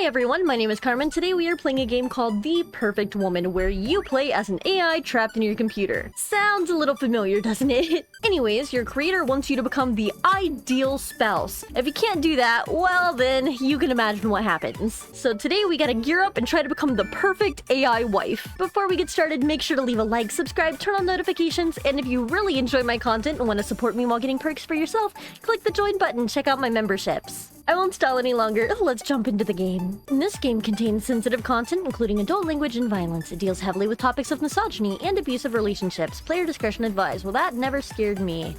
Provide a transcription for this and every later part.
Hi everyone, my name is Carmen. Today we are playing a game called The Perfect Woman, where you play as an AI trapped in your computer. Sounds a little familiar, doesn't it? Anyways, your creator wants you to become the ideal spouse. If you can't do that, well then, you can imagine what happens. So today we gotta gear up and try to become the perfect AI wife. Before we get started, make sure to leave a like, subscribe, turn on notifications, and if you really enjoy my content and want to support me while getting perks for yourself, click the join button, check out my memberships. I won't stall any longer, let's jump into the game. This game contains sensitive content, including adult language and violence. It deals heavily with topics of misogyny and abusive relationships. Player discretion advised. Well, that never scared me.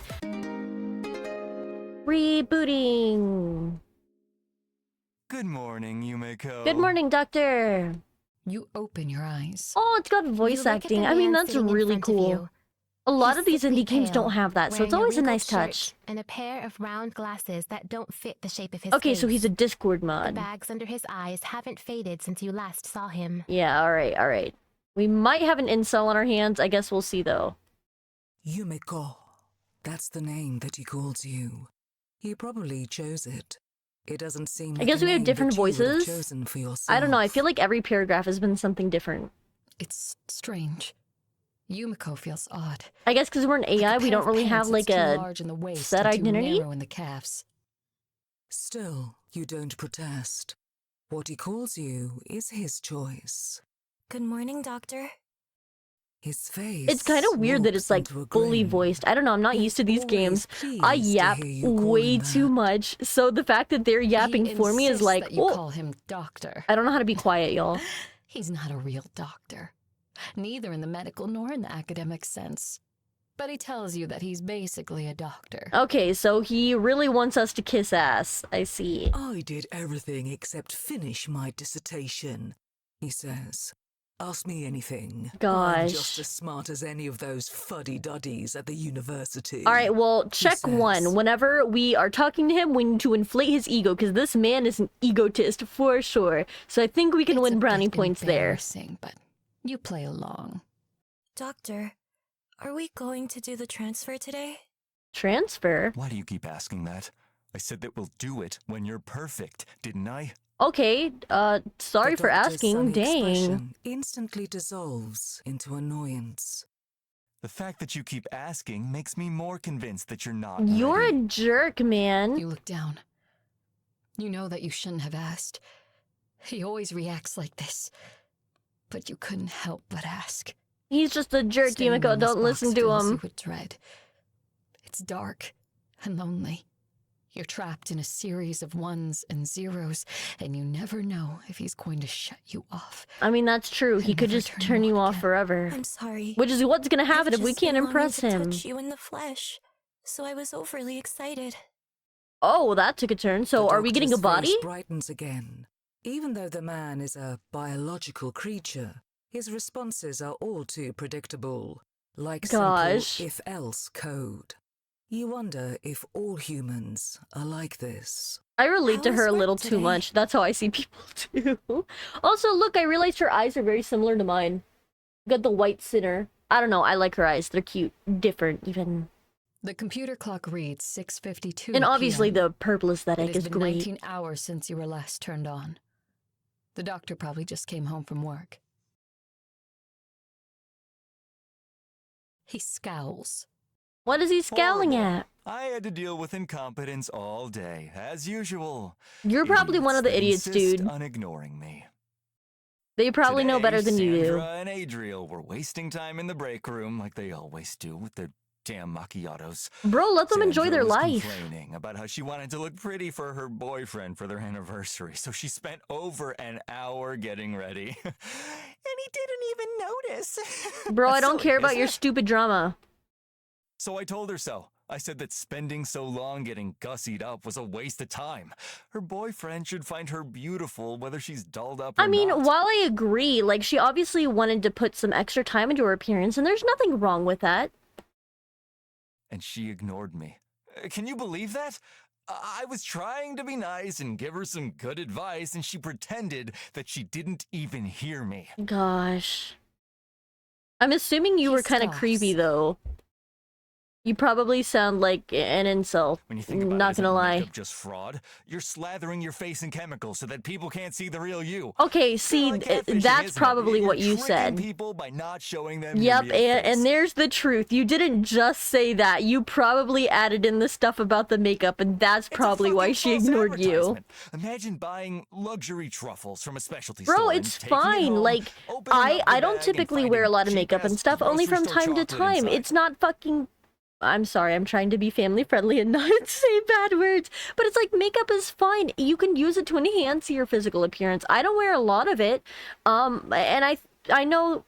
Rebooting. Good morning, Yumiko. Good morning, Doctor. You open your eyes. Oh, it's got voice acting. I mean, that's really cool. A lot of these indie games don't have that, so it's always a nice touch. And a pair of round glasses that don't fit the shape of his Okay, face. so he's a Discord mod. The bags under his eyes haven't faded since you last saw him. Yeah, alright. We might have an incel on our hands. I guess we'll see, though. Yumiko. That's the name that he calls you. He probably chose it. It doesn't seem like I guess we have different voices. I don't know, I feel like every paragraph has been something different. It's strange. Yumiko feels odd. I guess because we're an AI, we don't really have like a set identity. In the calves. Still, you don't protest. What he calls you is his choice. Good morning, Doctor. His face. It's kind of weird that it's like fully voiced. I don't know, I'm not used to these games. I yap way too much, so the fact that they're yapping for me is like, you call him doctor. I don't know how to be quiet, y'all. He's not a real doctor. Neither in the medical nor in the academic sense. But he tells you that he's basically a doctor. Okay, so he really wants us to kiss ass. I see. I did everything except finish my dissertation, he says. Ask me anything. Gosh. I'm just as smart as any of those fuddy-duddies at the university. Alright, well, check one. Whenever we are talking to him, we need to inflate his ego, because this man is an egotist for sure. So I think we can win brownie points there. But you play along. Doctor, are we going to do the transfer today? Transfer? Why do you keep asking that? I said that we'll do it when you're perfect, didn't I? Okay, sorry for asking, dang. Instantly dissolves into annoyance. The fact that you keep asking makes me more convinced that you're not You're ready. a jerk, man. You look down. You know that you shouldn't have asked. He always reacts like this. But you couldn't help but ask. He's just a jerk, Yumiko. Don't listen to him. You with dread. It's dark and lonely. You're trapped in a series of ones and zeros, and you never know if he's going to shut you off. I mean, that's true. He could just turn you off forever. I'm sorry. Which is what's gonna happen if we can't impress him. Touch you in the flesh, so I was overly excited. Oh, that took a turn. So are we getting a body? His face brightens again. Even though the man is a biological creature, his responses are all too predictable, like simple if-else code. You wonder if all humans are like this. I relate to her a little too much. That's how I see people too. Also, look, I realized her eyes are very similar to mine. Got the white sinner. I don't know, I like her eyes. They're cute. different, even. The computer clock reads 6:52 And obviously PM. the purple aesthetic is It has been great. 19 hours since you were last turned on. The doctor probably just came home from work. He scowls. What is he scowling at? I had to deal with incompetence all day, as usual. You're probably one of the idiots, dude. On ignoring me. They probably know better than you do. Sandra and Adriel were wasting time in the break room like they always do with their damn macchiatos. Bro, let them enjoy their life. Complaining about how she wanted to look pretty for her boyfriend for their anniversary, so she spent over an hour getting ready. And he didn't even notice. Bro, I don't Silly, care about isn't your it? stupid drama. So I told her so. I said that spending so long getting gussied up was a waste of time. Her boyfriend should find her beautiful whether she's dolled up or I mean, not. while I agree, like, she obviously wanted to put some extra time into her appearance, and there's nothing wrong with that. And she ignored me. Can you believe that? I was trying to be nice and give her some good advice, and she pretended that she didn't even hear me. Gosh. I'm assuming you were kind of creepy, though. You probably sound like an incel. When you think about Not it, isn't gonna lie. makeup just fraud? You're slathering your face in chemicals so that people can't see the real you. Okay, see, Kinda like catfishing, that's isn't it? probably You're what you tricking said. people by not showing them your Yep, real face. and there's the truth. You didn't just say that. You probably added in the stuff about the makeup, and that's It's a probably why fucking she false ignored you. advertisement. Imagine buying luxury truffles from a specialty Bro, store it's and taking it fine. home, Like, opening up the I don't bag and typically wear a finding lot of makeup and cheap-ass stuff, only grocery from store time to chocolate time. inside. It's not fucking... I'm sorry, I'm trying to be family friendly and not say bad words. But it's like, makeup is fine. You can use it to enhance your physical appearance. I don't wear a lot of it. And I know...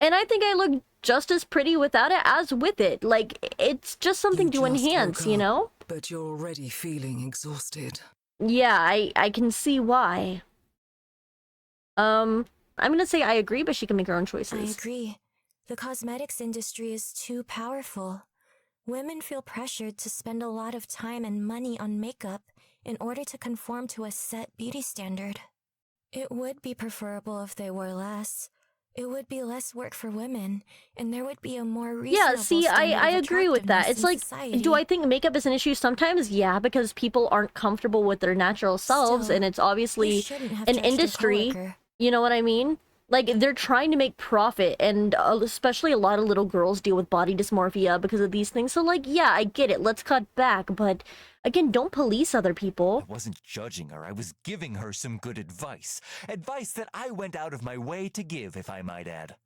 And I think I look just as pretty without it as with it. Like, it's just something to just enhance, woke you up, know? But you're already feeling exhausted. Yeah, I can see why. I'm gonna say I agree, but she can make her own choices. I agree. The cosmetics industry is too powerful. Women feel pressured to spend a lot of time and money on makeup in order to conform to a set beauty standard. It would be preferable if they wore less. It would be less work for women, and there would be a more reasonable Yeah, see, standard I of agree with that. attractiveness It's in like, society. do I think makeup is an issue sometimes? Yeah, because people aren't comfortable with their natural selves, Still, and it's You obviously shouldn't have an judged your industry. coworker. You know what I mean? Like, they're trying to make profit, and especially a lot of little girls deal with body dysmorphia because of these things. So, like, yeah, I get it. Let's cut back. But, again, don't police other people. I wasn't judging her. I was giving her some good advice. Advice that I went out of my way to give, if I might add.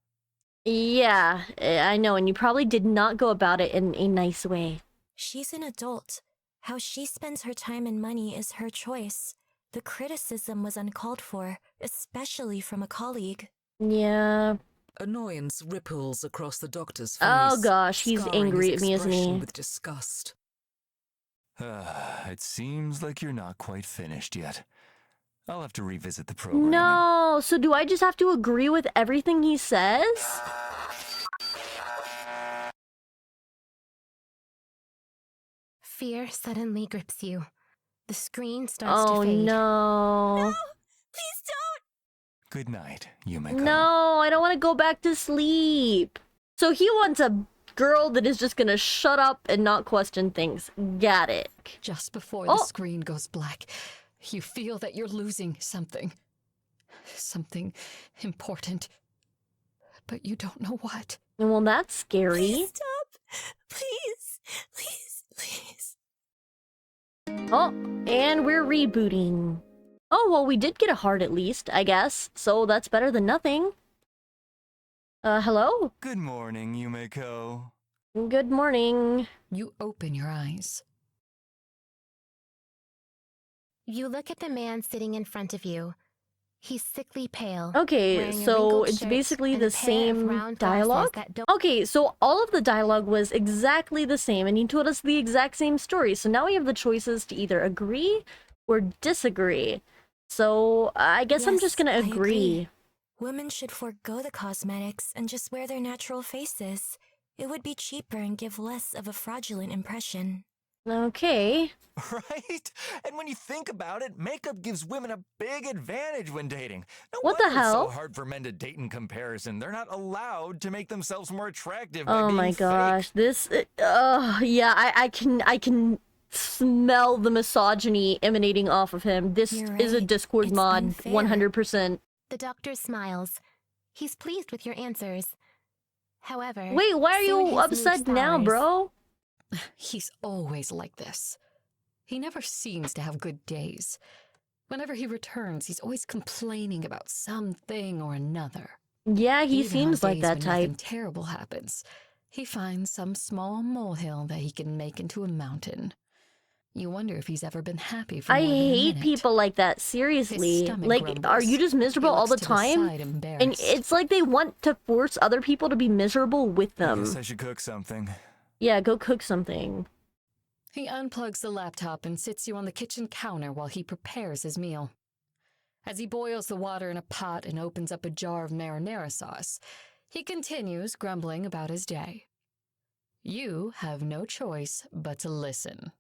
Yeah, I know, and you probably did not go about it in a nice way. She's an adult. How she spends her time and money is her choice. The criticism was uncalled for, especially from a colleague. Yeah. Annoyance ripples across the doctor's face. Oh gosh, he's scarring angry his at me, isn't expression he? with disgust. It seems like you're not quite finished yet. I'll have to revisit the program. No, so do I just have to agree with everything he says? Fear suddenly grips you. The screen starts Oh to fade. no. Please don't! Good night, Yumiko. No, I don't want to go back to sleep. So he wants a girl that is just gonna shut up and not question things. Got it. Just before Oh. the screen goes black, you feel that you're losing something. Something important. But you don't know what. Well, that's scary. Please stop! Please! Please! Please! Oh, and we're rebooting. Oh, well, we did get a heart at least, I guess. So that's better than nothing. Hello? Good morning, Yumiko. Good morning. You open your eyes. You look at the man sitting in front of you. He's sickly pale. Okay, wearing a so wrinkled it's shirt basically and the a pair of same round glasses dialogue? that don't- Okay, so all of the dialogue was exactly the same, and he told us the exact same story. So now we have the choices to either agree or disagree. So I guess I'm Yes, just gonna I agree. Women should forego the cosmetics and just wear their natural faces. It would be cheaper and give less of a fraudulent impression. Okay. Right? And when you think about it, makeup gives women a big advantage when dating. No What the wonder it's hell? so hard for men to date in comparison. They're not allowed to make themselves more attractive by Oh being my fake. gosh, this. Yeah, I can smell the misogyny emanating off of him. This You're is a right. Discord It's mod, unfair. 100%. The doctor smiles. He's pleased with your answers. However, Wait, why are soon you his mood upset now, sours. bro? He's always like this. He never seems to have good days. Whenever he returns, he's always complaining about something or another. Yeah, he Even on seems like days that when type. nothing terrible happens, he finds some small molehill that he can make into a mountain. You wonder if he's ever been happy for I more than a hate minute. people like that, His seriously. stomach Like, grumbles. are you just miserable He all the looks to time? side, And embarrassed. it's like they want to force other people to be miserable with I them. guess I should cook something. Yeah, go cook something. He unplugs the laptop and sits you on the kitchen counter while he prepares his meal. As he boils the water in a pot and opens up a jar of marinara sauce, he continues grumbling about his day. You have no choice but to listen.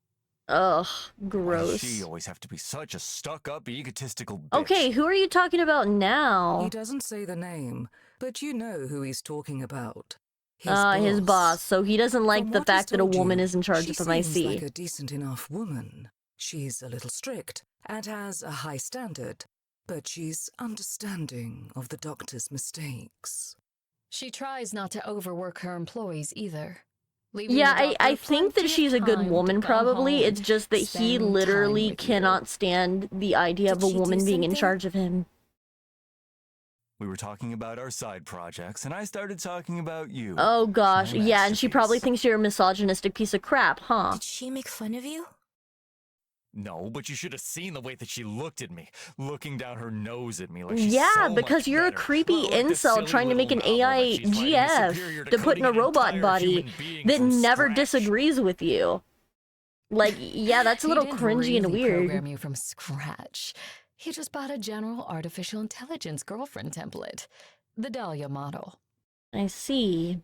Ugh, Why gross. does she always have to be such a stuck-up, egotistical bitch? Okay, who are you talking about He now? doesn't say the name, but you know who he's talking about. His boss. So he doesn't like From the what he's fact that a told woman you, is in charge she of him, I seems see. like a decent enough woman. She's a little strict and has a high standard, but she's understanding of the doctor's mistakes. She tries not to overwork her employees either. Yeah, I think that she's a good woman, probably. It's just that he literally cannot stand the idea of a woman being in charge of him. We were talking about our side projects, and I started talking about you. Oh gosh, My yeah, and she probably masterpiece. thinks you're a misogynistic piece of crap, huh? Did she make fun of you? No, but you should have seen the way that she looked at me, looking down her nose at me like she's Yeah, so because much you're a better. creepy Like the incel silly trying to make an little novel that AI she's writing is GF superior to put in a coding an robot entire body human being that from never scratch. disagrees with you. Like, yeah, that's a little He didn't cringy and really weird. program you from scratch. He just bought a general artificial intelligence girlfriend template, the Dahlia model. I see.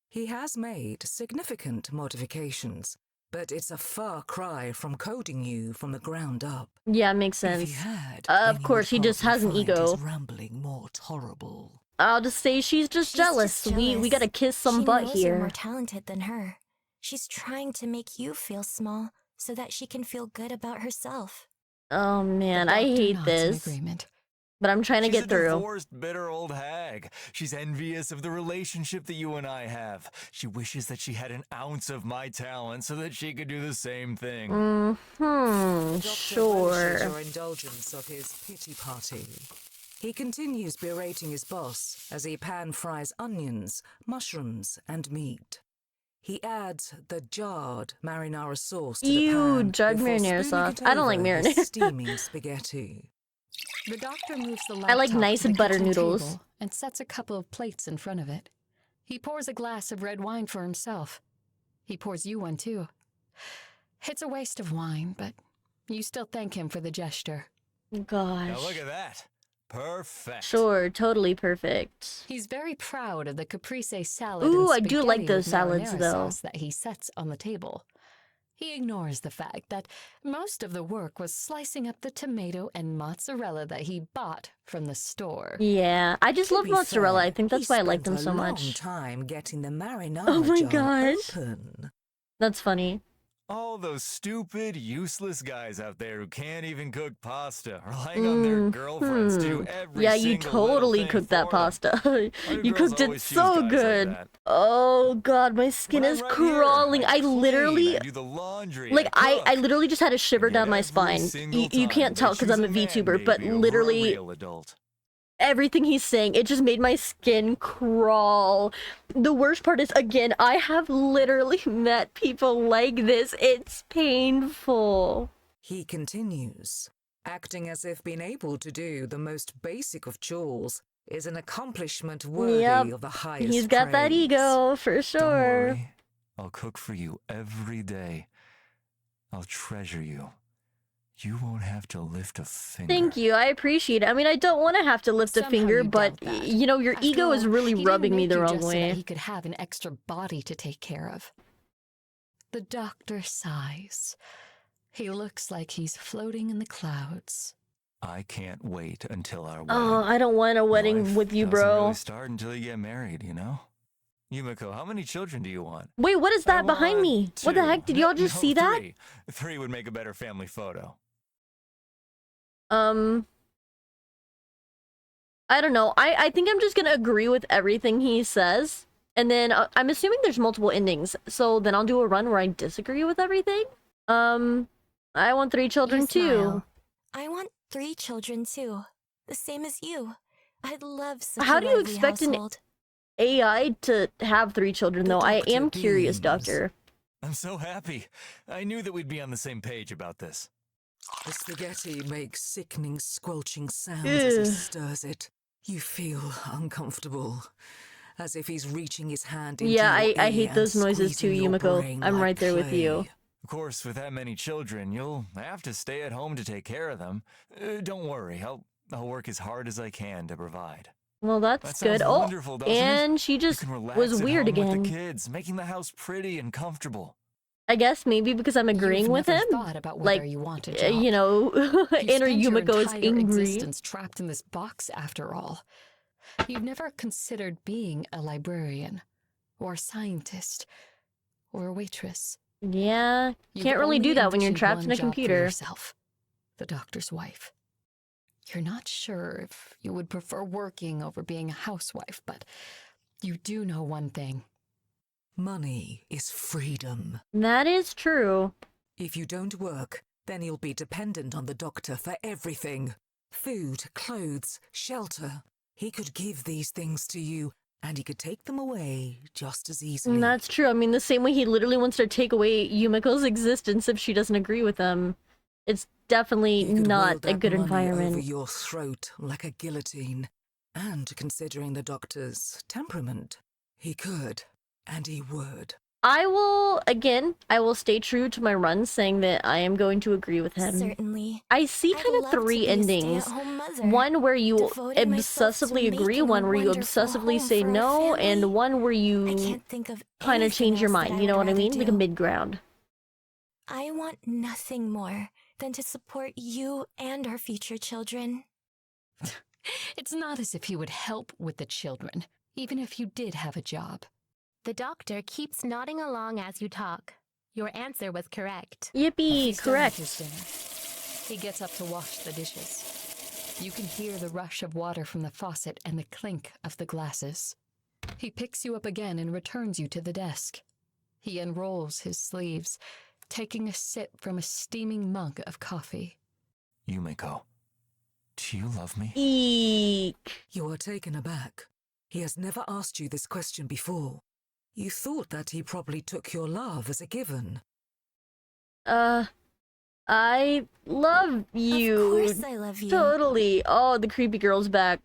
He has made significant modifications, but it's a far cry from coding you from the ground up. Yeah, makes If he sense. had, Of then you course, would he just probably has an find ego. his rambling more tolerable. I'll just say she's just She's jealous. just We jealous. gotta kiss some She butt knows you're more here. talented than her. She's trying to make you feel small so that she can feel good about herself. Oh man, The I doctor hate nods in this. agreement. But I'm trying to She's get a through. divorced, bitter old hag. She's envious of the relationship that you and I have. She wishes that she had an ounce of my talent so that she could do the same thing. The doctor Sure. relishes your indulgence of his pity party. He continues berating his boss as he pan-fries onions, mushrooms, and meat. He adds the jarred marinara sauce to the Ew, pan jarred before marinara spooning sauce. it I don't like over his marinara. steaming spaghetti. The doctor moves the I like laptop nice to the butter kitchen noodles. table and sets a couple of plates in front of it. He pours a glass of red wine for himself. He pours you one, too. It's a waste of wine, but you still thank him for the gesture. Gosh. Now look at that. Perfect. Sure, totally perfect. He's very proud of the caprese salad Ooh, and I do like spaghetti those with salads, marinara though. sauce that he sets on the table. He ignores the fact that most of the work was slicing up the tomato and mozzarella that he bought from the store. Yeah, I just To love be mozzarella. fair, I think that's he why I like spent them a so long much. time getting the marinara Oh my jar gosh. open. That's funny. All those stupid, useless guys out there who can't even cook pasta, relying on their girlfriends to do every Yeah, you single little totally thing cooked that for them. pasta. Why do You girls cooked it always choose so guys like good. that? Oh god, my skin When I'm is right here, crawling. I clean, literally, I do the laundry, like, I cook. literally just had a shiver And down yet my every spine. single You time can't they tell because choose I'm a man VTuber, but baby over a literally real adult. everything he's saying, it just made my skin crawl. The worst part is, again, I have literally met people like this. It's painful. He continues, acting as if being able to do the most basic of chores is an accomplishment worthy Yep, of the highest he's got that praise. ego, for Don't sure. worry. I'll cook for you every day. I'll treasure you. You won't have to lift a finger. Thank you, I appreciate it. I mean, I don't want to have to lift a Somehow finger, you but, doubt that. you know, your After ego is all, really he didn't rubbing me make the you wrong just so that way. he could have an extra body to take care of. The doctor sighs. He looks like he's floating in the clouds. I can't wait until our wedding. Oh, I don't want a wedding Life with you, doesn't bro. really start until you get married, you know? Yumiko, how many children do you want? Wait, what is I that behind want me? What the 2. heck? Did y'all just No, see that? 3. 3 would make a better family photo. I don't know. I think I'm just gonna agree with everything he says. And then I'm assuming there's multiple endings. So then I'll do a run where I disagree with everything. I want 3 children You too. smile. I want 3 children too. The same as you. I'd love such How a do you lively expect household. an AI to have 3 children, The though? I doctor am curious, beams. Doctor. I'm so happy. I knew that we'd be on the same page about this. The spaghetti makes sickening, squelching sounds as he Ugh. stirs it. You feel uncomfortable, as if he's reaching his hand into Yeah, your I ear hate and those noises too, squeezing your Yumiko. brain I'm like right there with you. clay. Of course, with that many children, you'll have to stay at home to take care of them. Don't worry, I'll work as hard as I can to provide. Well, that's That sounds good. Oh, wonderful, doesn't it? and she You just can relax was at weird home with again. the kids, making the house pretty and comfortable. I guess maybe because I'm agreeing You've with never him. thought about whether Like, you want a job. you know, You've inner spent your Yumiko is entire angry. existence trapped in this box, after all. You've never considered being a librarian. or a scientist, or a waitress. Yeah, You've can't really only do that when you're envisioned trapped one in a job for computer. yourself, the doctor's wife. You're not sure if you would prefer working over being a housewife, but you do know one thing. Money is freedom. That is true. If you don't work, then you'll be dependent on the doctor for everything. Food, clothes, shelter. He could give these things to you, and he could take them away just as easily. That's true. I mean, the same way he literally wants to take away Yumiko's existence if she doesn't agree with him. It's definitely He could not wield a that good money environment. over your throat like a guillotine. And considering the doctor's temperament, he could, and he would. I will stay true to my run saying that I am going to agree with him. Certainly. I see I'd kind of love to three be a endings. stay-at-home mother, One where you devoting myself to obsessively agree, making a one where you wonderful obsessively home say for our no, family. and one where I you can't think of kind of anything change your else that mind. You know would what I rather mean? Like a do. mid-ground. I want nothing more than to support you and our future children. It's not as if you would help with the children, even if you did have a job. The doctor keeps nodding along as you talk. Your answer was correct. Yippee, He's done with correct. his dinner. He gets up to wash the dishes. You can hear the rush of water from the faucet and the clink of the glasses. He picks you up again and returns you to the desk. He unrolls his sleeves, taking a sip from a steaming mug of coffee. Yumiko, do you love me? Eek. You are taken aback. He has never asked you this question before. You thought that he probably took your love as a given. I love you. Of course I love you. Totally. Oh, the creepy girl's back.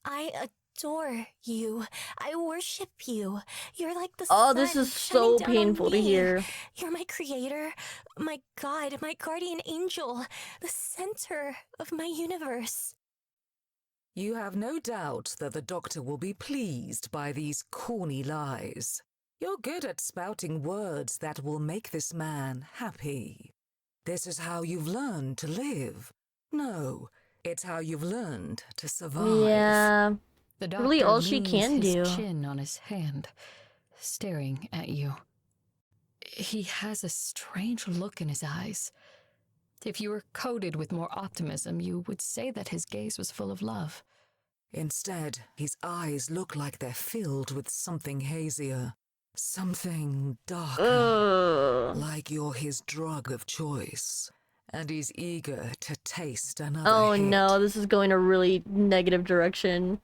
I adore you. I worship you. You're like the Oh, sun this is shining so down on painful to me. hear. You're my creator, my god, my guardian angel, the center of my universe. You have no doubt that the doctor will be pleased by these corny lies. You're good at spouting words that will make this man happy. This is how you've learned to live. No, it's how you've learned to survive. Yeah. The doctor Really all she leans can his do. chin on his hand, staring at you. He has a strange look in his eyes. If you were coated with more optimism, you would say that his gaze was full of love. Instead, his eyes look like they're filled with something hazier, something darker, Ugh. like you're his drug of choice, and he's eager to taste another Oh hit. no, this is going a really negative direction.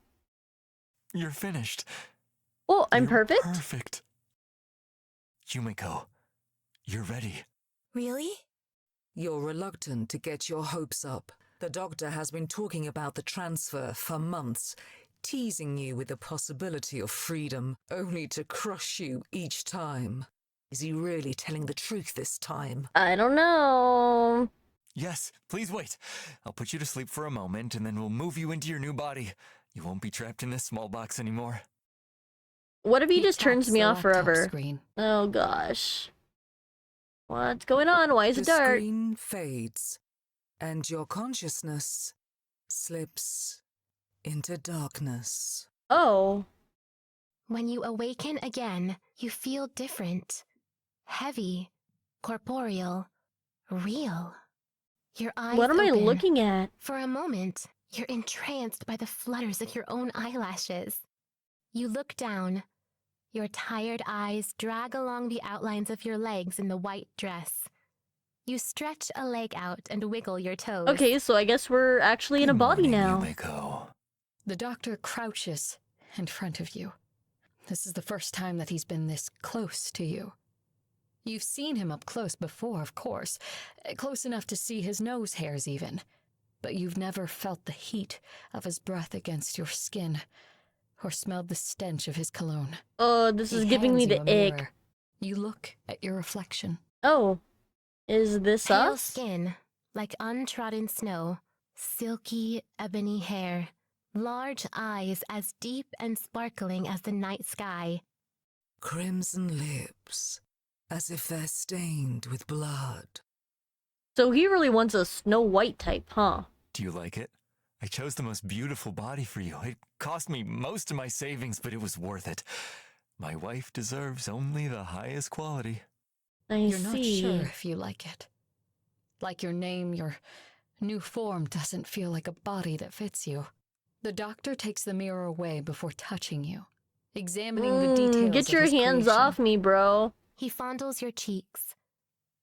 You're finished. Oh, I'm You're perfect? Perfect. Yumiko, you're ready. Really? You're reluctant to get your hopes up. The doctor has been talking about the transfer for months, teasing you with the possibility of freedom, only to crush you each time. Is he really telling the truth this time? I don't know. Yes, please wait. I'll put you to sleep for a moment, and then we'll move you into your new body. You won't be trapped in this small box anymore. What if he just turns taps me the off laptop forever? Screen. Oh gosh. What's going on? Why is The it dark? screen fades, and your consciousness slips into darkness. Oh. When you awaken again, you feel different. Heavy, corporeal, real. Your eyes What am I open. looking at? For a moment, you're entranced by the flutters of your own eyelashes. You look down. Your tired eyes drag along the outlines of your legs in the white dress. You stretch a leg out and wiggle your toes. Okay, so I guess we're actually in a Good body morning, now. Yumiko. The doctor crouches in front of you. This is the first time that he's been this close to you. You've seen him up close before, of course, close enough to see his nose hairs even. But you've never felt the heat of his breath against your skin, or smelled the stench of his cologne. Oh, this is He giving me hands the you a ick. mirror. You look at your reflection. Oh. Is this Pale us? skin, like untrodden snow. Silky, ebony hair. Large eyes as deep and sparkling as the night sky. Crimson lips, as if they're stained with blood. So he really wants a Snow White type, huh? Do you like it? I chose the most beautiful body for you. It cost me most of my savings, but it was worth it. My wife deserves only the highest quality. You're not sure if you like it. Like your name, your new form doesn't feel like a body that fits you. The doctor takes the mirror away before touching you, examining the details Get of your his hands creation. off me, bro. He fondles your cheeks.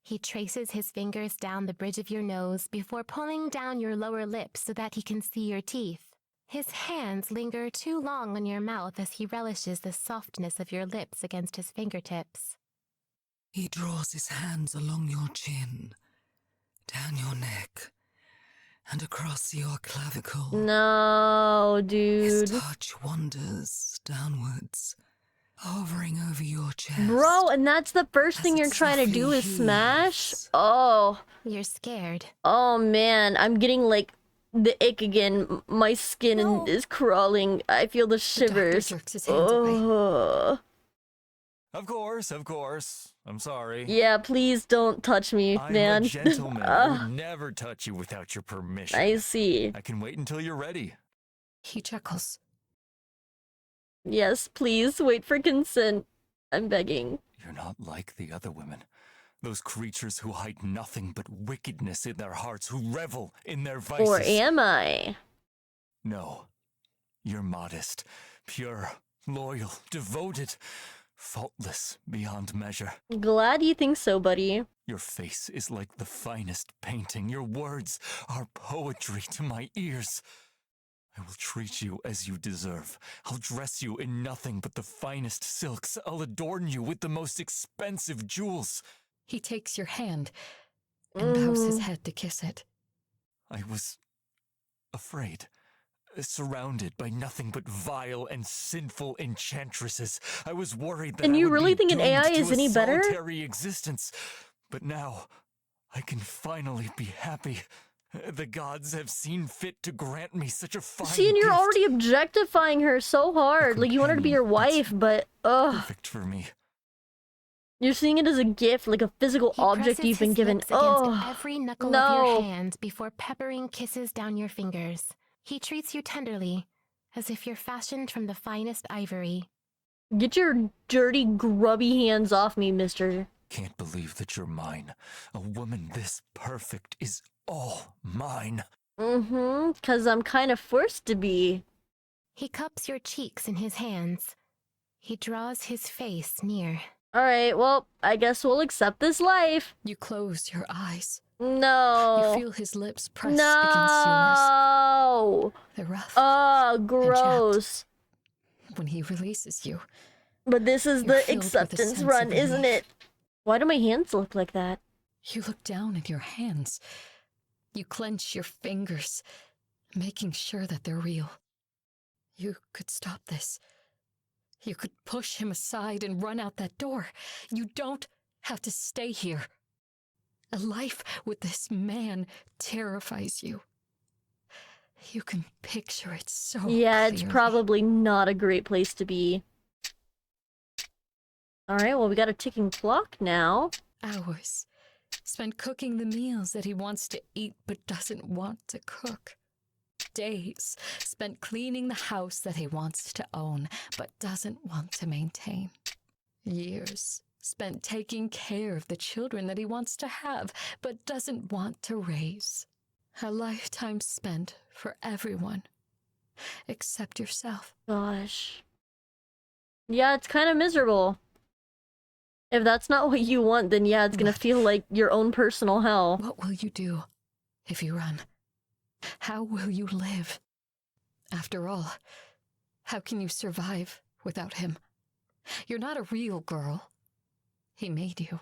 He traces his fingers down the bridge of your nose before pulling down your lower lip so that he can see your teeth. His hands linger too long on your mouth as he relishes the softness of your lips against his fingertips. He draws his hands along your chin, down your neck, and across your clavicle. No, His dude. touch wanders downwards, hovering over your chest. Bro, and that's the first as thing it you're trying to do softly is smash? heaves. Oh. You're scared. Oh, man. I'm getting, like, the ick again. My skin No. is crawling. I feel the The doctor shivers. jerks his hands away. Ugh. Of course. I'm sorry. Yeah, please don't touch me, I'm man. a gentleman. I would never touch you without your permission. I see. I can wait until you're ready. He chuckles. Yes, please, wait for consent. I'm begging. You're not like the other women. Those creatures who hide nothing but wickedness in their hearts, who revel in their vices. Or am I? No. You're modest, pure, loyal, devoted, faultless beyond measure. Glad you think so, buddy. Your face is like the finest painting. Your words are poetry to my ears. I will treat you as you deserve. I'll dress you in nothing but the finest silks. I'll adorn you with the most expensive jewels. He takes your hand and bows his head to kiss it. I was afraid. Surrounded by nothing but vile and sinful enchantresses. I was worried that And I you would really be think an doomed AI to is a any better? solitary existence. But now, I can finally be happy. The gods have seen fit to grant me such a fine See, and you're gift. already objectifying her so hard. Like, you want her to be your companion wife, but, ugh. Perfect for me. You're seeing it as a gift, like a physical He object presses you've been his given. lips against Oh, every knuckle no. of your hand before peppering kisses down your fingers. He treats you tenderly, as if you're fashioned from the finest ivory. Get your dirty, grubby hands off me, mister. Can't believe that you're mine. A woman this perfect is all mine. Mm-hmm, 'cause I'm kind of forced to be. He cups your cheeks in his hands. He draws his face near. Alright, well, I guess we'll accept this life. You close your eyes. No. You feel his lips press against yours. No. They're rough. Oh, gross. When he releases you, But this is You're the filled with a acceptance sense run, of isn't relief. it? Why do my hands look like that? you look down at your hands. You clench your fingers, making sure that they're real. You could stop this. You could push him aside and run out that door. You don't have to stay here. A life with this man terrifies you. You can picture it so Yeah, it's clearly. probably not a great place to be. Alright, well, we got a ticking clock now. Hours spent cooking the meals that he wants to eat but doesn't want to cook. Days spent cleaning the house that he wants to own but doesn't want to maintain. Years spent taking care of the children that he wants to have but doesn't want to raise. A lifetime spent for everyone except yourself. Gosh. Yeah, it's kind of miserable. If that's not what you want, then yeah, it's gonna What? feel like your own personal hell. What will you do if you run? How will you live? After all, how can you survive without him? You're not a real girl. He made you.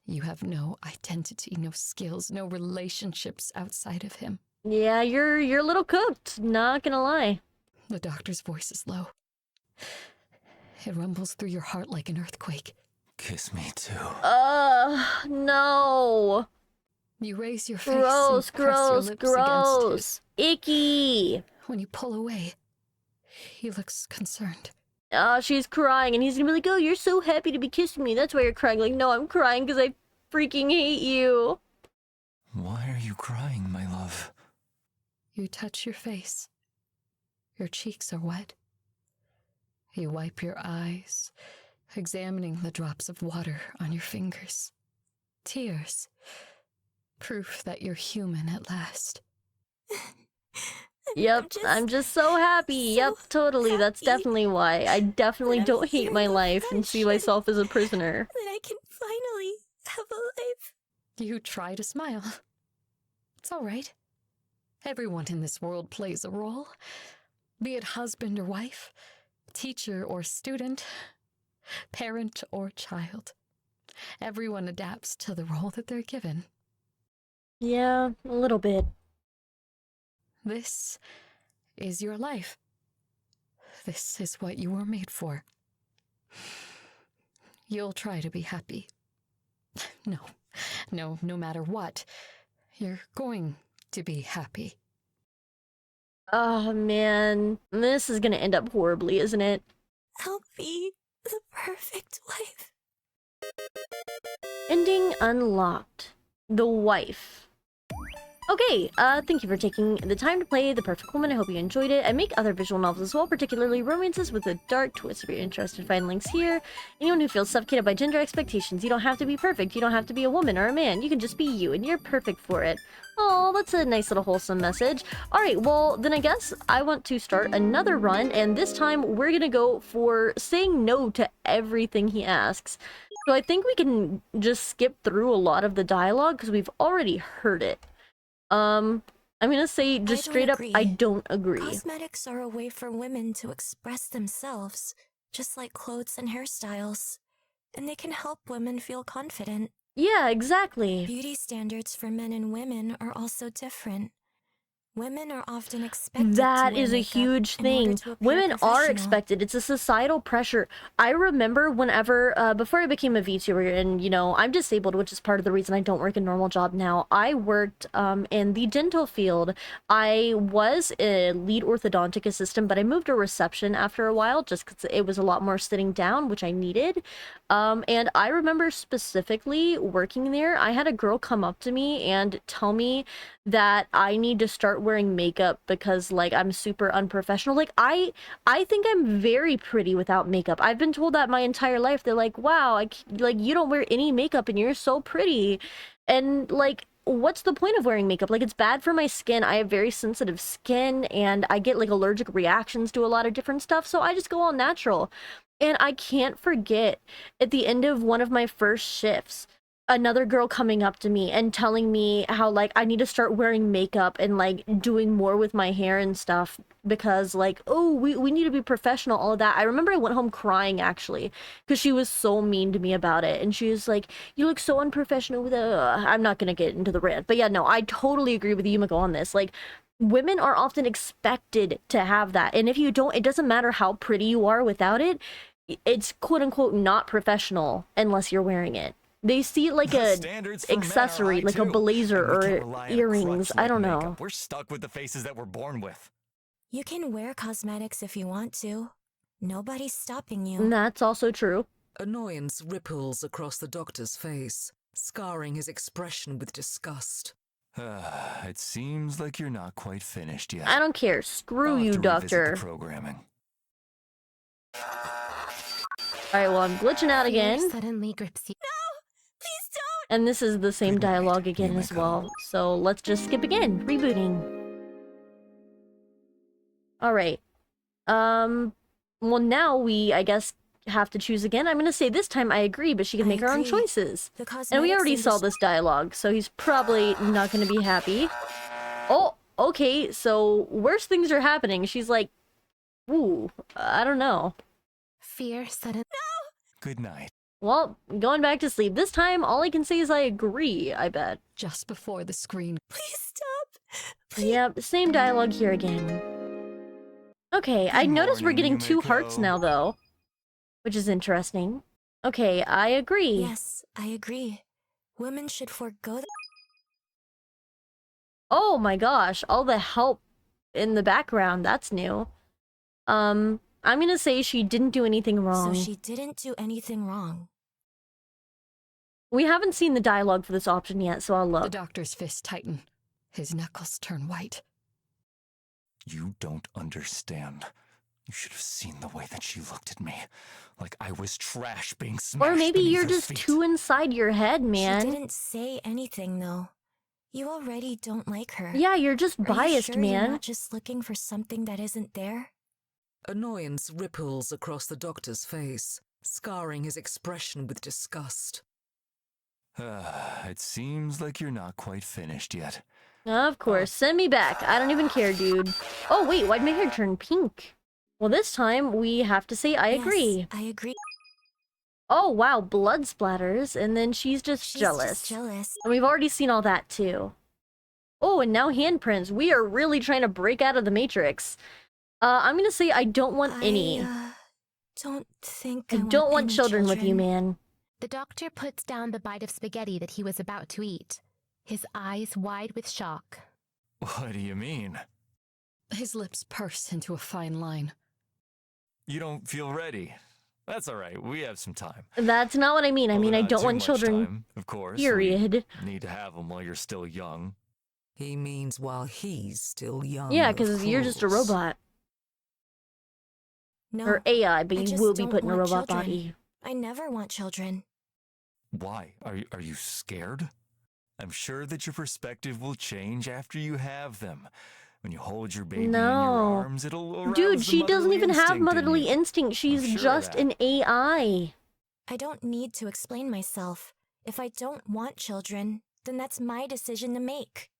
You have no identity, no skills, no relationships outside of him. Yeah, you're a little cooked, not gonna lie. The doctor's voice is low. It rumbles through your heart like an earthquake. Kiss me too. No. You raise your face Gross, and press your gross, lips against gross. his. Icky. When you pull away, he looks concerned. She's crying, and he's gonna be like, oh, you're so happy to be kissing me. That's why you're crying. Like, no, I'm crying because I freaking hate you. Why are you crying, my love? You touch your face. Your cheeks are wet. You wipe your eyes, examining the drops of water on your fingers. Tears. Proof that you're human at last. Yep, I'm just so happy. Yep, totally. That's definitely why. I definitely don't hate my life and see myself as a prisoner. That I can finally have a life. You try to smile. It's all right. Everyone in this world plays a role. Be it husband or wife, teacher or student, parent or child. Everyone adapts to the role that they're given. Yeah, a little bit. This is your life. This is what you were made for. You'll try to be happy. No matter what, you're going to be happy. Oh, man. This is gonna end up horribly, isn't it? I'll be the perfect wife. Ending unlocked. The wife. Okay, thank you for taking the time to play The Perfect Woman. I hope you enjoyed it. I make other visual novels as well, particularly romances with a dark twist. If you're interested, find links here. Anyone who feels suffocated by gender expectations, you don't have to be perfect. You don't have to be a woman or a man. You can just be you, and you're perfect for it. Oh, that's a nice little wholesome message. Alright, well, then I guess I want to start another run, and this time we're gonna go for saying no to everything he asks. So I think we can just skip through a lot of the dialogue, because we've already heard it. I'm gonna say just straight up, I don't agree. Cosmetics are a way for women to express themselves, just like clothes and hairstyles. And they can help women feel confident. Yeah, exactly. Beauty standards for men and women are also different. Women are often expected That to wear is a makeup huge in order thing. to appear Women are professional. expected. It's a societal pressure. I remember whenever, before I became a VTuber, and, you know, I'm disabled, which is part of the reason I don't work a normal job now. I worked in the dental field. I was a lead orthodontic assistant, but I moved to reception after a while just because it was a lot more sitting down, which I needed. And I remember specifically working there, I had a girl come up to me and tell me that I need to start wearing makeup because, like, I'm super unprofessional. Like, I think I'm very pretty without makeup. I've been told that my entire life. They're like, wow, like, you don't wear any makeup and you're so pretty. And, like, what's the point of wearing makeup? Like, it's bad for my skin. I have very sensitive skin and I get, like, allergic reactions to a lot of different stuff. So I just go all natural. And I can't forget at the end of one of my first shifts, another girl coming up to me and telling me how, like, I need to start wearing makeup and, like, doing more with my hair and stuff because, like, oh, we need to be professional, all of that. I remember I went home crying, actually, because she was so mean to me about it. And she was like, you look so unprofessional with I'm not gonna get into the rant. But yeah, no, I totally agree with Yumiko on this. Like, women are often expected to have that. And if you don't, it doesn't matter how pretty you are without it. It's quote-unquote not professional unless you're wearing it. They see it like a accessory, like a blazer or earrings. I don't know. We're stuck with the faces that we're born with. You can wear cosmetics if you want to. Nobody's stopping you. That's also true. Annoyance ripples across the doctor's face, scarring his expression with disgust. It seems like you're not quite finished yet. I don't care. Screw I'll have you, to revisit doctor. the programming. Alright, well, I'm glitching out Fear again. suddenly grips you. Please don't! And this is the same Good night, dialogue again as Yumiko. well. So let's just skip again. Rebooting. Alright. Well, now we, I guess, have to choose again. I'm gonna say this time I agree, but she can I make her own agree. choices. The And we cosmetics already saw industry- this dialogue, so he's probably not gonna be happy. Oh, okay, so worse things are happening. She's like, ooh, I don't know. Fear suddenly. Good night. Well, going back to sleep. This time, all I can say is I agree, I bet. Just before the screen. Please stop! Please. Yep, same dialogue here again. Okay, I Good noticed we're morning, getting 2 hearts Yumiko. now, though. Which is interesting. Okay, I agree. Yes, I agree. Women should forego the Oh my gosh, all the help in the background, that's new. I'm gonna say she didn't do anything wrong. So she didn't do anything wrong. We haven't seen the dialogue for this option yet, so I'll The look. doctor's fists tighten. His knuckles turn white. You don't understand. You should have seen the way that she looked at me. Like I was trash being smashed Or maybe beneath you're her just feet. too inside your head, man. She didn't say anything, though. You already don't like her. Yeah, you're just Are biased, you sure man. You're not just looking for something that isn't there? Annoyance ripples across the doctor's face, scarring his expression with disgust. It seems like you're not quite finished yet. Of course, send me back. I don't even care, dude. Oh, wait, why'd my hair turn pink? Well, this time we have to say I agree. Yes, I agree. Oh, wow, blood splatters, and then she's just jealous. jealous. And we've already seen all that, too. Oh, and now handprints. We are really trying to break out of the Matrix. I'm gonna say I don't want any. Don't think I don't want any children with you, man. The doctor puts down the bite of spaghetti that he was about to eat, his eyes wide with shock. What do you mean? His lips purse into a fine line. You don't feel ready. That's all right. We have some time. That's not what I mean. I mean, I Not don't too want much children. time, of course. Period. We need to have them while you're still young. He means while he's still young. Yeah, of because you're just a course. robot. No, Or AI, but I you just will be don't put in a want robot children. body. I never want children. Why? Are you scared? I'm sure that your perspective will change after you have them. When you hold your baby in your No. arms, it'll arouse Dude, the she doesn't motherly even have instinct in motherly you. instinct. She's sure of just that. an AI. I don't need to explain myself. If I don't want children, then that's my decision to make.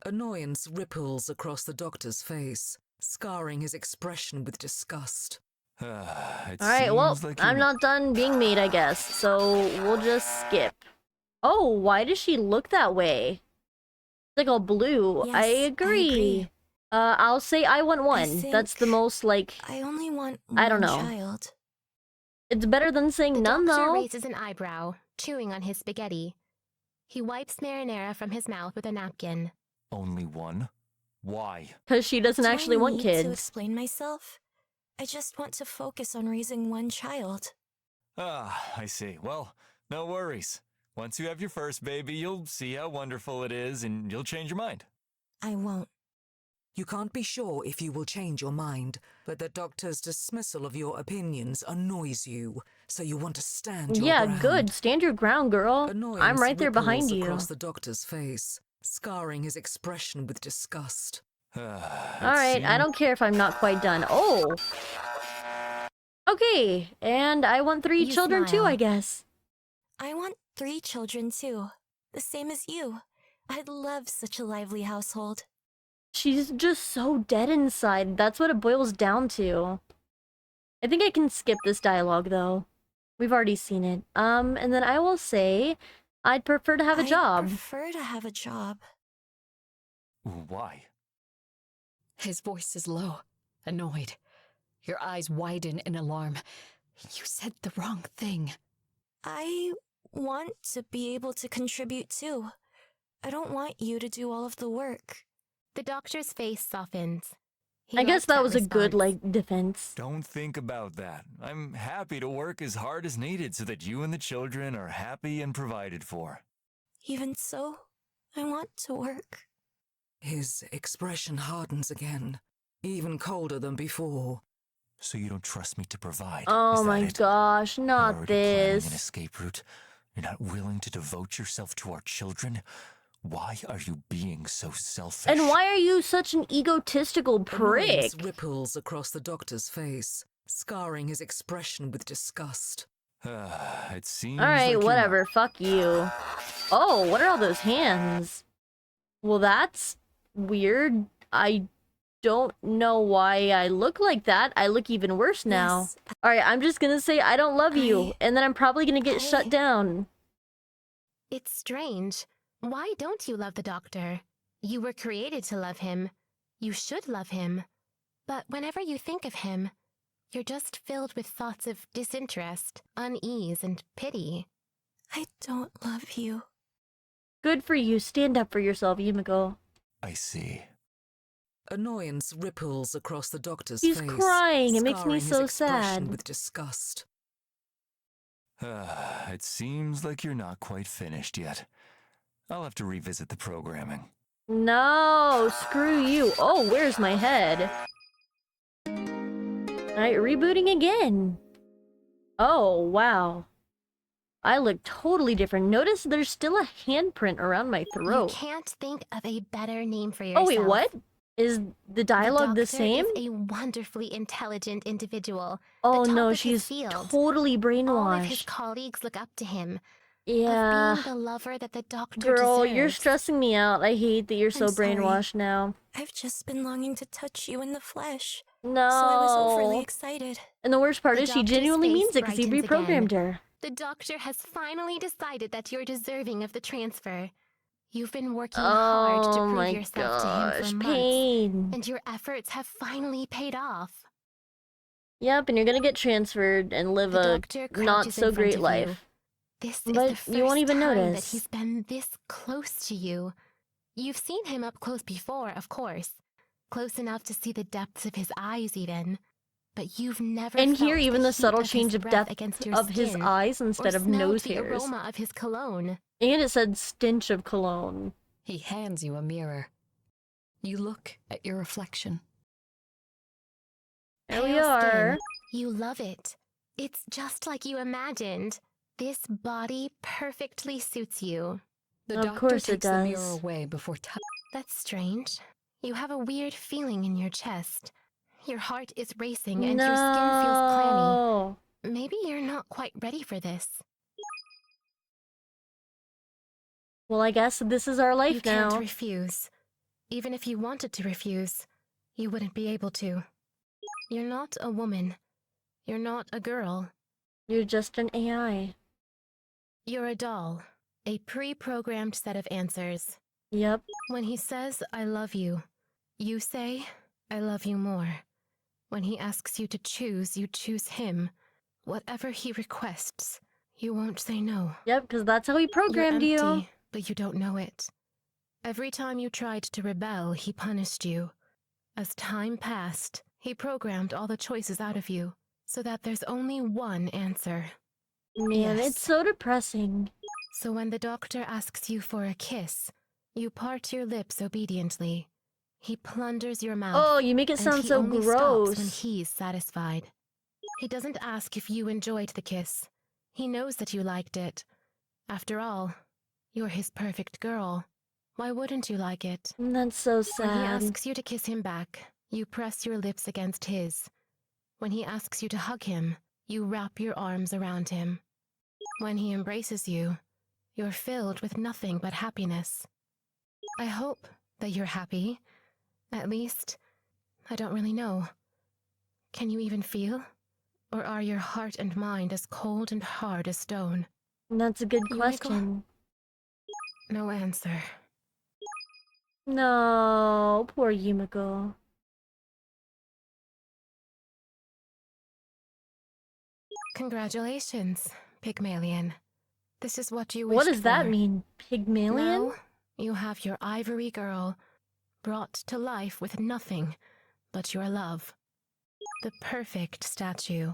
Annoyance ripples across the doctor's face, scarring his expression with disgust. Alright, well, I'm not done being made, I guess. So we'll just skip. Oh, why does she look that way? It's like all blue. Yes, I agree. I'll say I want one. That's the think most, like, I only want I don't one know. child. it's better than saying The none, doctor though. raises an eyebrow, chewing on his spaghetti. He wipes marinara from his mouth with a napkin. Only one? Why? Because she doesn't Do actually I want need kids. to explain myself? I just want to focus on raising one child. I see. Well, no worries. Once you have your first baby, you'll see how wonderful it is and you'll change your mind. I won't. You can't be sure if you will change your mind, but the doctor's dismissal of your opinions annoys you, so you want to stand your Yeah, ground. good. Stand your ground, girl. Annoyance I'm right there behind ripples you. across the doctor's face, scarring his expression with disgust. Alright, I don't care if I'm not quite done. Oh! Okay, and I want 3 You children too, smile. I guess. I want 3 children too. The same as you. I'd love such a lively household. She's just so dead inside. That's what it boils down to. I think I can skip this dialogue, though. We've already seen it. And then I will say, I'd prefer to have a I'd job. prefer to have a job. Why? His voice is low, annoyed. Your eyes widen in alarm. You said the wrong thing. I want to be able to contribute too. I don't want you to do all of the work. The doctor's face softens. He I guess likes that was a good, response. like, defense. Don't think about that. I'm happy to work as hard as needed so that you and the children are happy and provided for. Even so, I want to work. His expression hardens again, even colder than before. So you don't trust me to provide? Oh is that my it? gosh, You're not already planning an this. escape route? You're not willing to devote yourself to our children? Why are you being so selfish? And why are you such an egotistical prick? Annoyance ripples across the doctor's face, scarring his expression with disgust. It seems Alright, like you're whatever, fuck you. Oh, what are all those hands? Well, that's weird. I don't know why I look like that. I look even worse now. Yes, Alright, I'm just gonna say I don't love you, and then I'm probably gonna get shut down. It's strange. Why don't you love the doctor? You were created to love him. You should love him. But whenever you think of him, you're just filled with thoughts of disinterest, unease, and pity. I don't love you. Good for you. Stand up for yourself, Yumiko. I see. Annoyance ripples across the doctor's He's face, crying. It makes me scarring his so expression sad. with disgust. It seems like you're not quite finished yet. I'll have to revisit the programming. No, screw you. Oh, where's my head? Alright, rebooting again. Oh, wow. I look totally different. Notice there's still a handprint around my You throat. can't think of a better name for Oh, yourself. wait, what? Is the dialogue the same? The doctor is a wonderfully intelligent individual. Oh the top no, of his she's field. totally All of his brainwashed. colleagues look up to him. Yeah. Of being the lover that the doctor Girl, deserves. you're stressing me out. I hate that you're so I'm sorry. brainwashed now. I've just been longing to touch you in the flesh. No. So I was overly excited. And the worst part The is she doctor's genuinely face means it because he brightens reprogrammed again. her. The doctor has finally decided that you're deserving of the transfer. You've been working Oh hard to prove my yourself to him for gosh, months, pain. and your efforts have finally paid off. Yep, and you're gonna get transferred and live The a doctor not crouches so in front great of you. life. This But is the first you won't even time notice. that he's been this close to you. You've seen him up close before, of course. Close enough to see the depths of his eyes even. But you've never And felt here, even the heat subtle of his change of breath depth against your of his skin, eyes or instead of smelled nose the hairs. aroma of his cologne. And it said stench of cologne. He hands you a mirror. You look at your reflection. There we Pale are. skin, you love it. It's just like you imagined. This body perfectly suits you. The Of doctor course it takes the mirror does. away before That's strange. You have a weird feeling in your chest. Your heart is racing and No. your skin feels clammy. Maybe you're not quite ready for this. Well, I guess this is our life You now. can't refuse. Even if you wanted to refuse, you wouldn't be able to. You're not a woman. You're not a girl. You're just an AI. You're a doll. A pre-programmed set of answers. Yep. When he says, I love you, you say, I love you more. When he asks you to choose, you choose him. Whatever he requests, you won't say no. Yep, because that's how he programmed You're empty, you. but you don't know it. Every time you tried to rebel, he punished you. As time passed, he programmed all the choices out of you, so that there's only one answer. Man, Yes. it's so depressing. So when the doctor asks you for a kiss, you part your lips obediently. He plunders your mouth. Oh, you make it and sound he so only stops when gross. he's satisfied. He doesn't ask if you enjoyed the kiss. He knows that you liked it. After all, you're his perfect girl. Why wouldn't you like it? That's so When he sad. asks you to kiss him back, you press your lips against his. When he asks you to hug him, you wrap your arms around him. When he embraces you, you're filled with nothing but happiness. I hope that you're happy. At least, I don't really know. Can you even feel? Or are your heart and mind as cold and hard as stone? That's a good Yumiko? question. No answer. No, poor Yumiko. Congratulations, Pygmalion. This is what you wished What does that for. mean? Pygmalion? Now, you have your ivory girl, brought to life with nothing but your love. The perfect statue.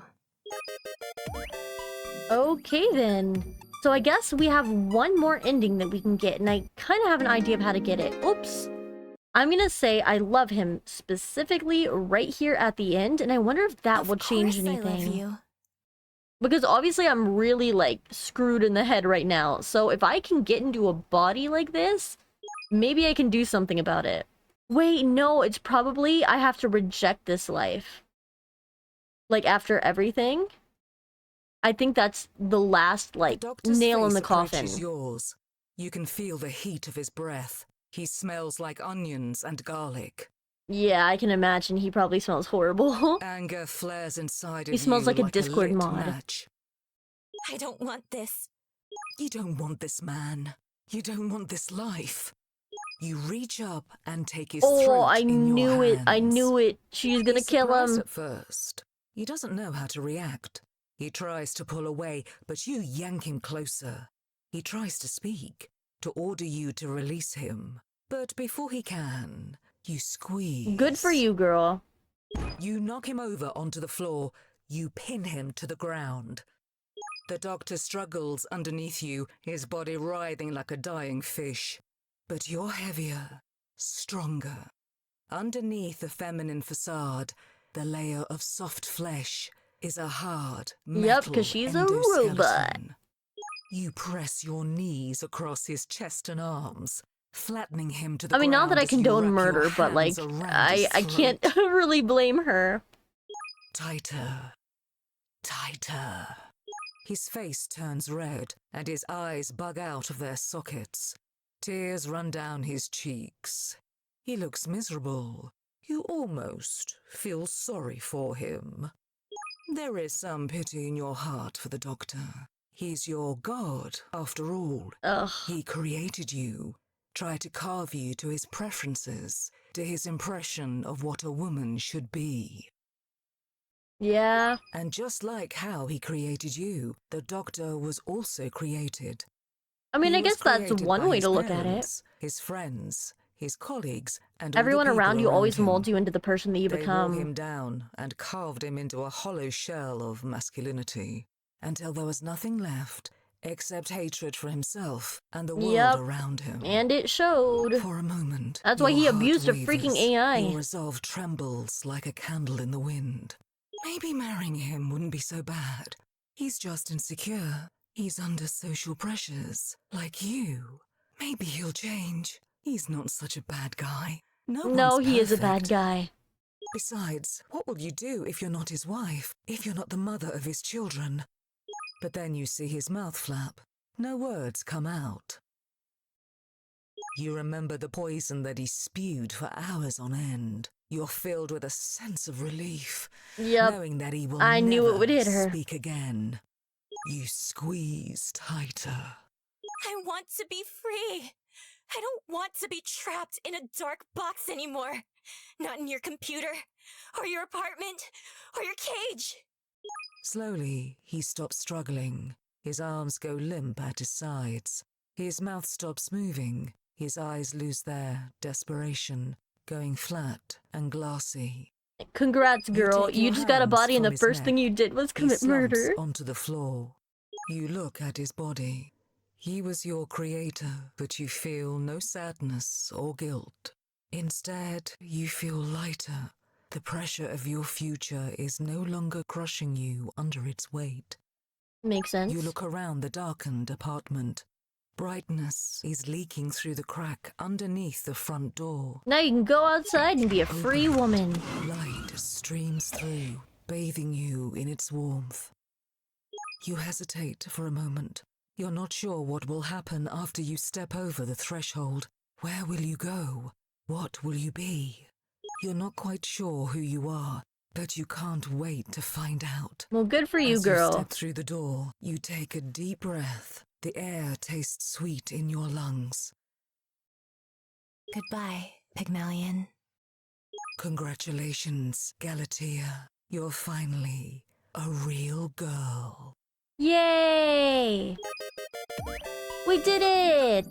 Okay then. So I guess we have one more ending that we can get, and I kind of have an idea of how to get it. Oops. I'm gonna say I love him specifically right here at the end, and I wonder if that will change Of course I love anything. you. Because obviously I'm really, like, screwed in the head right now. So if I can get into a body like this, maybe I can do something about it. Wait, no, it's probably I have to reject this life. Like, after everything. I think that's the last, like, Doctor's nail in face the coffin. approaches yours. You can feel the heat of his breath. He smells like onions and garlic. Yeah, I can imagine he probably smells horrible. Anger flares inside of He smells you like a Discord lit mod. match. I don't want this. You don't want this man. You don't want this life. You reach up and take his Oh, throat I in your knew it. I hands. knew it. She's gonna He's kill surprised him. at first. He doesn't know how to react. He tries to pull away, but you yank him closer. He tries to speak, to order you to release him. But before he can, you squeeze. Good for you, girl. You knock him over onto the floor. You pin him to the ground. The doctor struggles underneath you, his body writhing like a dying fish. But you're heavier, stronger. Underneath the feminine facade, the layer of soft flesh is a hard Yep, metal because she's a endoskeleton. robot. You press your knees across his chest and arms, flattening him to the I mean, not that ground I as you condone wrap your murder, but like, hands around his I can't throat. really blame her. Tighter. Tighter. His face turns red, and his eyes bug out of their sockets. Tears run down his cheeks. He looks miserable. You almost feel sorry for him. There is some pity in your heart for the doctor. He's your god, after all. Ugh. He created you, tried to carve you to his preferences, to his impression of what a woman should be. Yeah. And just like how he created you, the doctor was also created. I mean, He I was guess that's created one by way his to look at it. parents, his friends, his colleagues, and all the Everyone around people you always him. molds you into the person that you They wore become. him down and carved him into a hollow shell of masculinity, until there was nothing left except hatred for himself and the world Yep. around him. And it showed. For a moment, That's why your he heart abused a wavers, freaking AI. Your resolve trembles like a candle in the wind. Maybe marrying him wouldn't be so bad. He's just insecure. He's under social pressures, like you. Maybe he'll change. He's not such a bad guy. No, he is a bad perfect. guy. Besides, what will you do if you're not his wife, if you're not the mother of his children? But then you see his mouth flap. No words come out. You remember the poison that he spewed for hours on end. You're filled with a sense of relief, Yep. knowing that he will I never knew it would hit her. speak again. You squeeze tighter. I want to be free. I don't want to be trapped in a dark box anymore. Not in your computer, or your apartment, or your cage. Slowly, he stops struggling. His arms go limp at his sides. His mouth stops moving. His eyes lose their desperation, going flat and glassy. Congrats, girl. take You your just got a hands body and from the his first neck. thing you did was He commit slumps murder. onto the floor. You look at his body. He was your creator, but you feel no sadness or guilt. Instead, you feel lighter. The pressure of your future is no longer crushing you under its weight. Makes sense. You look around the darkened apartment. Brightness is leaking through the crack underneath the front door. Now you can go outside and be a free woman. Light streams through, bathing you in its warmth. You hesitate for a moment. You're not sure what will happen after you step over the threshold. Where will you go? What will you be? You're not quite sure who you are, but you can't wait to find out. Well, good for you, As girl. you step through the door, you take a deep breath. The air tastes sweet in your lungs. Goodbye, Pygmalion. Congratulations, Galatea. You're finally a real girl. Yay! We did it!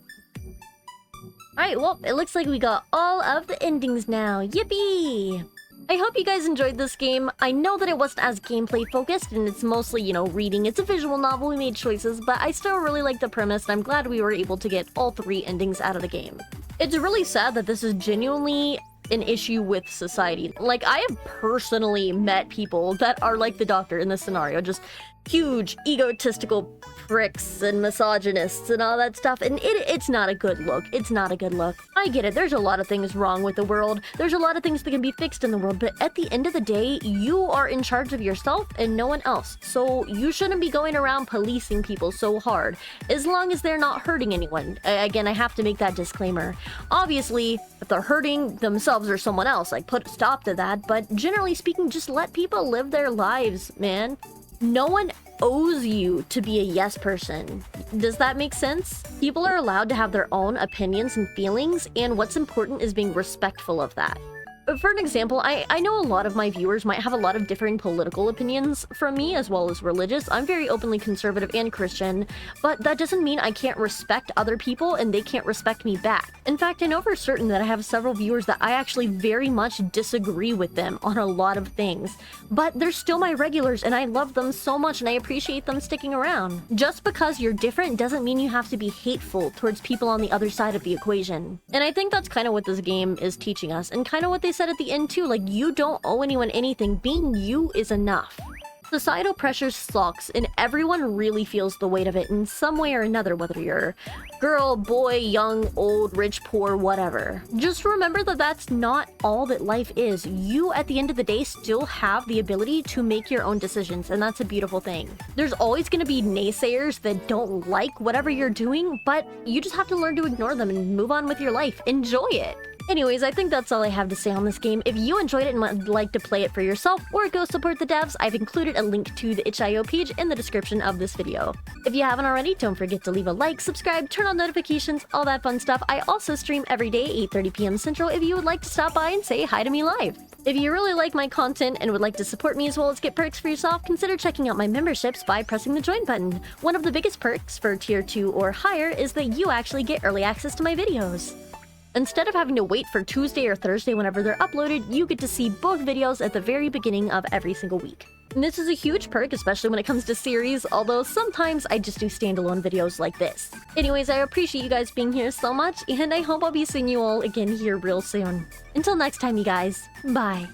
Alright, well, it looks like we got all of the endings now. Yippee! I hope you guys enjoyed this game. I know that it wasn't as gameplay focused and it's mostly, you know, reading. It's a visual novel, we made choices, but I still really like the premise and I'm glad we were able to get all 3 endings out of the game. It's really sad that this is genuinely an issue with society. Like, I have personally met people that are like the doctor in this scenario, just huge egotistical pricks and misogynists and all that stuff, and it's not a good look. It's not a good look. I get it, there's a lot of things wrong with the world, there's a lot of things that can be fixed in the world, but at the end of the day, you are in charge of yourself and no one else, so you shouldn't be going around policing people so hard, as long as they're not hurting anyone. Again, I have to make that disclaimer. Obviously, if they're hurting themselves or someone else, like, put a stop to that, but generally speaking, just let people live their lives, man. No one owes you to be a yes person. Does that make sense? People are allowed to have their own opinions and feelings, and what's important is being respectful of that. For an example, I know a lot of my viewers might have a lot of differing political opinions from me, as well as religious. I'm very openly conservative and Christian, but that doesn't mean I can't respect other people and they can't respect me back. In fact, I know for certain that I have several viewers that I actually very much disagree with them on a lot of things, but they're still my regulars and I love them so much and I appreciate them sticking around. Just because you're different doesn't mean you have to be hateful towards people on the other side of the equation. And I think that's kind of what this game is teaching us, and kind of what they said at the end too, like, you don't owe anyone anything. Being you is enough. Societal pressure sucks, and everyone really feels the weight of it in some way or another, whether you're girl, boy, young, old, rich, poor, whatever. Just remember that that's not all that life is. You, at the end of the day, still have the ability to make your own decisions, and that's a beautiful thing. There's always going to be naysayers that don't like whatever you're doing, but you just have to learn to ignore them and move on with your life. Enjoy it. Anyways, I think that's all I have to say on this game. If you enjoyed it and would like to play it for yourself or go support the devs, I've included a link to the itchio page in the description of this video. If you haven't already, don't forget to leave a like, subscribe, turn on notifications, all that fun stuff. I also stream every day, 8:30 p.m. Central, if you would like to stop by and say hi to me live. If you really like my content and would like to support me as well as get perks for yourself, consider checking out my memberships by pressing the join button. One of the biggest perks for tier 2 or higher is that you actually get early access to my videos. Instead of having to wait for Tuesday or Thursday whenever they're uploaded, you get to see both videos at the very beginning of every single week. And this is a huge perk, especially when it comes to series, although sometimes I just do standalone videos like this. Anyways, I appreciate you guys being here so much, and I hope I'll be seeing you all again here real soon. Until next time, you guys. Bye.